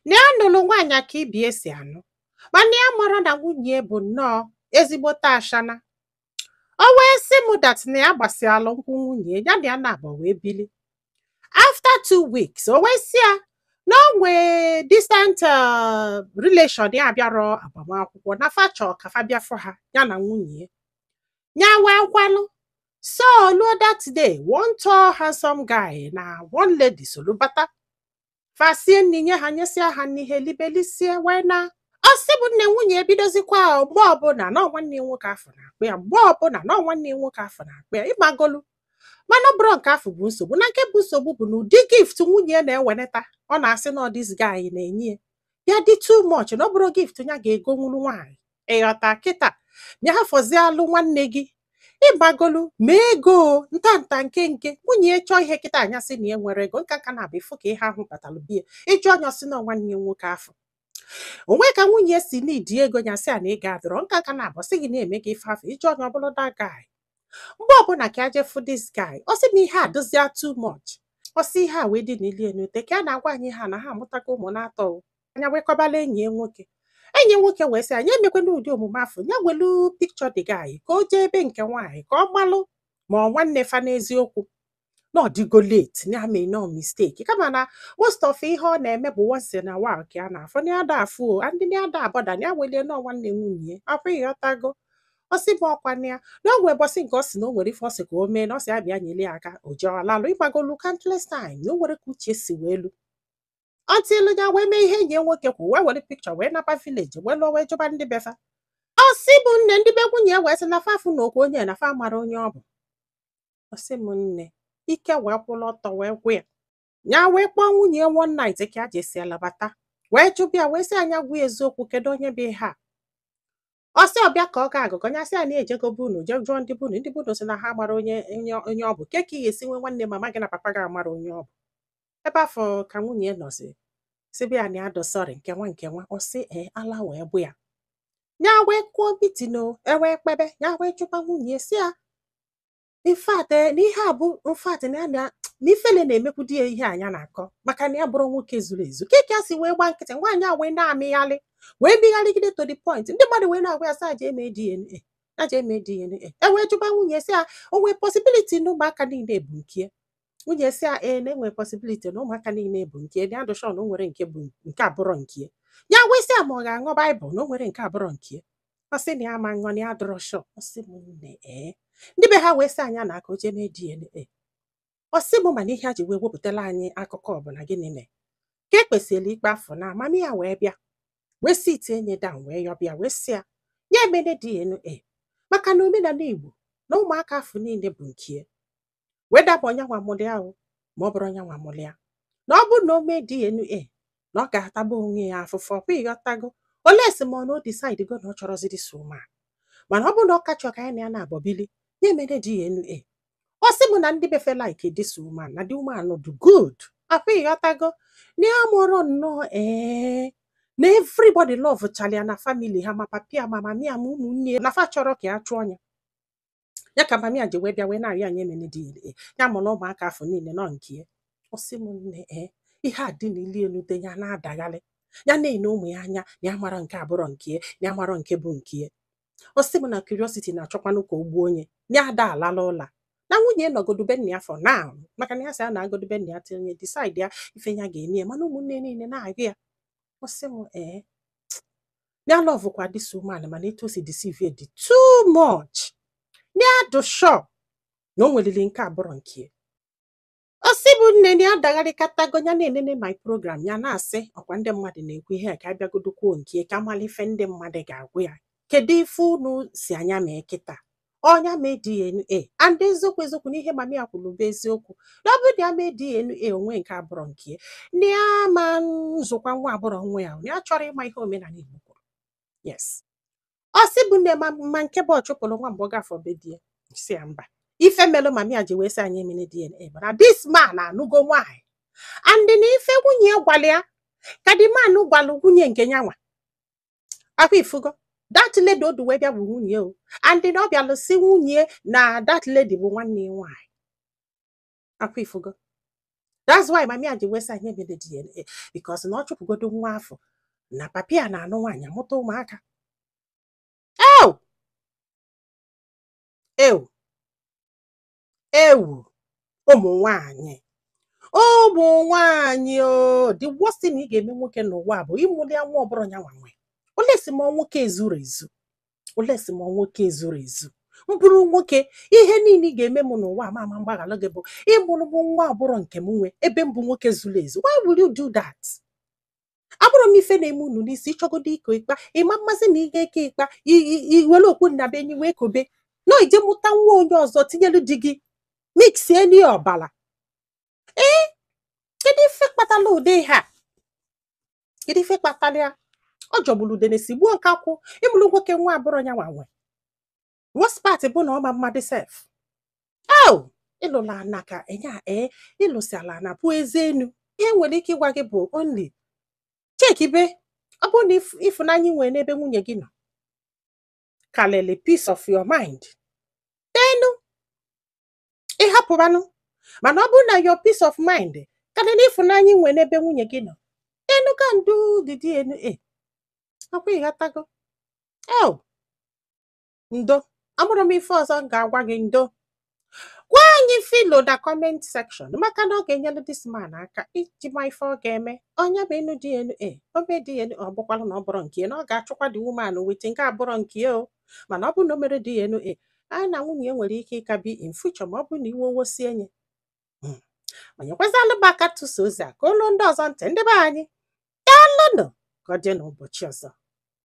na ya nụrụ nwaanyị ka ibie si anụ mana ya mara na nwunye bụ nnọọ ezigbote ashana. O wee sị m dat na ya gbasialụ nkwụ nwunye ya na ya na-abụ wee bili. After 2 weeks o wee sị ya na o nwee distant relation ya bịara agbamakwụkwọ na facha ka fa bịa fụ ha ya na nwunye ya wee kwalụ. So luo that day one tall handsome guy na one lady solu bata fasie nni nye ha nyesịa ha n'ihe libelisie wee na. Ọ sị bụ nne nwunye ebidozikwa mgbe ọbụla na nwanne nwoke afọ na-akpụ ya mgbe ọbụla na nwanne nwoke afọ na-akpụ ya ịgbagolu. Mana ọ bụrụ nke afọ bụ nsogbu na nke bụ nsogbu bụ na ụdị gift nwunye na-eweneta ọ na-asị na this guy na-enye ya dị too much na ọ bụrụ gift ya ga-ego nwuru nwaanyị ịghọta kịta ya hafọzie alụ nwanne gị ịgbagolu ma ego ntanta nke nwunye chọọ ihe kịta anya sị na ya nwere ego nka na-abụ ịfụ ka ihe ahụ batalụ biya ịjụ anya sị na nwanne nwoke afọ onwe ka nwunye si n'idi ego nya sị a na ị ga-adọrọ nka na-abụ sị gị na-eme gị ife afọ ịjụ anya ọbụla da guy mgbe ọbụla ka aje fụ this guy ọ sị m ihe a dozia too much ọ sị ihe a wee dị n'ili enute ka a na-agwa anyị ha na ha amụtago ụmụ na-atọ anya wee kọbala enyi nwoke wee sị anyị emekwana ụdị omume afọ ya welu picture the guy ka o jee ebe nke nwaanyị ka ọ malụ ma ọ nwanne fa n'eziokwu na ọ dịgo late na mee no mistake kama na most of ihe ọ na-eme bụ once in a while ka a na-afụ na ada afụ ndị na ada abọda na ya welie nọ nwanne nwunye afọ ịghọtago. Ọ sị bụ ọkwa ya na o wee bọsị nke ọ sị na o nwere ife ọ sị ka o mee na ọ sị abịa nyele ya aka o ji ọlalụ ịgbagolu countless time na o nwere ka uche si wee lu until ya wee mee ihe enyi nwoke kwụ wee were picture wee napa village wee lụọ wee jụba ndị befa. Ọ sị bụ nne ndị be nwunye wee sị na fafụ na okwu onye na fa mara onye ọ bụ. Ọ sị m nne ike wee kwụlụ ọtọ wee gwụ ya wee kpọọ nwunye one night ka a jesi alabata wee jụbịa wee sị anya gwa eziokwu kedu onye bụ ihe a. Ọ sị ọbịa ka ọ ga-agụgọ nya sị a na-ejego bunu je jụọ ndị bunu sị na ha mara onye ọ bụ ke ka ị ga-esi nwe nwanne mama gị na papa gị amara onye ọ bụ. Ebe afọ ka nwunye nọzi sịbịa na ya dosọrị nke nwa ọ sị ala wee bụ ya wee kwuo bitino ewee kpebe ya wee chụkwa nwunye si ya infate na ihe a bụ mfate na ifele na-emekwu di ya ihe anya na-akọ maka na ya bụrụ nwoke zuru ezu ke ka si wee gba nkịtị nwaanyị a wee na-amịghalị wee bigharịgide to the point ndị mmadụ wee na-agwa ya sị aja eme DNA ewee jụba nwunye si ya o nwee possibility na ụmụaka niile bụ nke nwunye si ya na-enwe possibility na ụmụaka niile bụ nke ya dụshọ na o nwere nke bụ nke abụrọ nke ya wee sị ya ma ọ ga-aṅụ baịbụl na o nwere nke abụrọ nke ọ sị na ya ma ṅụọ na ya dụrọ shọ. Ọ sị m nne ndị be ha wee sị anya na aka o jee mee DNA. Ọ sị m mana ihe a ji wee wepụtala anyị akụkọ ọbụla gịnị mee ka ekpesịrị ikpe afọ na amami ya wee bịa wee si ite enye dan wee yọbịa wee sị ya ya emene DNA maka na omenala Igbo na ụmụaka afọ niile bụ nke wee daba onye nwa mụlị ahụ ma ọ bụrụ onye nwa mụlị ya na ọ bụrụ na o mee DNA na ọ ga-ataba onwe ya afụfụ ọkwa ịghọtago ole esi ma ọ na o decide go na ọ chọrọzi dị soma mana ọ bụrụ na ọ kachọ ka ya na ya na-abọbili ya emene DNA. Ọ sị m na ndị befe like this woman na the woman do good afọ ịghọtago na ya mụrụ nnọọ na everybody love chalia na family ha ma papia ma mamia ma ụmụnne na fa chọrọ ka ya chụọ ya ya ka mamia ji wee bịa wee na-arịa anyị emene DNA ya mụ na ụmụaka afọ niile nọ nke. Ọ sị m nne ihe a dị n'ili enute ya na-adagharị ya na-ene ụmụ ya anya na ya mara nke abụrọ nke na ya mara nke bụ nke. Ọ sị m na curiosity na-achọkwanụ ka o gbuo onye ya ada alala ụla na nwunye nọgodobe nna ya for now maka na ya sị a na-agodobe nna ya tinye decide ya ife ya ga-eme mana ụmụnne niile na-agụ ya. Ọ sị m ya love kwa this woman mana etu o si deceive dị too much ya do sure na o nwelili nke abụrọ nke. Ọ sị bụ nne ya dagharịkatago ya na-enene my program ya na-asị ọkwa ndị mmadụ na-ekwu ihe ka abịagodokwuo nke ka mala ife ndị mmadụ ga-agwụ ya kedu ife unu si anya mee kịta ọnya mee DNA and eziokwu n'ihe mami ya kwuru bụ eziokwu na ọ bụrụ na ya mee DNA onwe nke abụrọ nke na ya ma nzụkwa nwa abụrọ nwa ya na ya chọrọ ịma ihe omenala Igbo kwuru. Yes. Ọ sị bụ nne ma nke bụ ọchụpụrụ nwa mgbe ọ gafọ be di ya si ya mba ife melụ mami ya ji wee sị anyị emene DNA mana this man anụgo nwaanyị and na ife nwunye gwala ya ka di man gwalụ nwunye nke nyanwa akwa ifugo that lady odu wee bịa bụ nwunye o and na ọ bịalụ si nwunye na that lady bụ nwanne nwanyị akwa ifugo That's why mami aji wesa anyị emede DNA because na ọ chụpụgodo nwa afọ na papi a na-anụ nwaanyị amụta ụmụaka. Ew! Ew! Ewu! Ụmụ nwaanyị! Ụmụ nwaanyị o! The worst thing ị ga-eme nwoke n'ụwa bụ ịmụli nwa ọbụrụ ya nwanwe. Olesi ma nwoke ezuru ezu. Olesi ma nwoke ezuru ezu. Mbụrụ nwoke, ihe niile ị ga-eme m n'ụwa ama mgbaghalụ gị bụ ịmụrụ m nwa ọbụrụ nke m nwe ebe mbụ nwoke zuru ezu. Why will you do that? Abụrụ m ife na-eme unu n'isi ịchọgodo iko ikpa ịma mmasị na ị ga-eke ikpa iwere okwu nna be enyi wee kobe na ije mụta nwa onye ọzọ tinyelu di gị mixie n'ihe ọbara. Kedu ife kpatala ụdị ha? Kedu ife kpatala ya? Ọ jọgburu udene si gbuo nkakwụ ịmụrụ nwoke nwa abụrụ ya nwanwe. Worst part bụ na ọma mmadụ sef. Ịlụla ana ka enya ịlụsi ala na bụ eze enu. Ihe nwere ike ịgwa gị bụ only chekibe ọ bụ na ịfụnanya nwere n'ebe nwunye gị nọ kalele peace of your mind. Tenu ịhapụbanụ mana ọ bụ na your peace of mind kalele ịfụnanya nwere n'ebe nwunye gị nọ. Tenu ka ndu the DNA. Akwa ịghọtago? Ndo amụrụ m ife ọzọ m ga-agwa gị ndo. Gwa anyị filo na comment section maka na ọ ga-enyelu this man aka iji ma ife ọ ga-eme. Onye bụ enu DNA obe DNA ọ bụkwala na ọ bụrụ nke na ọ ga-achụkwa the woman wete nke abụrụ nke o. Mana ọ bụ na o mere DNA a na nwunye nwere ike ịkabi in future ma ọ bụ na iwe owosi enye. Onye kwezalụ bụ aka tụso ozi a ka ụlọ ndị ọzọ ntị ndị be anyị. Daalụnụ ka ọ dị n'ụbọchị ọzọ.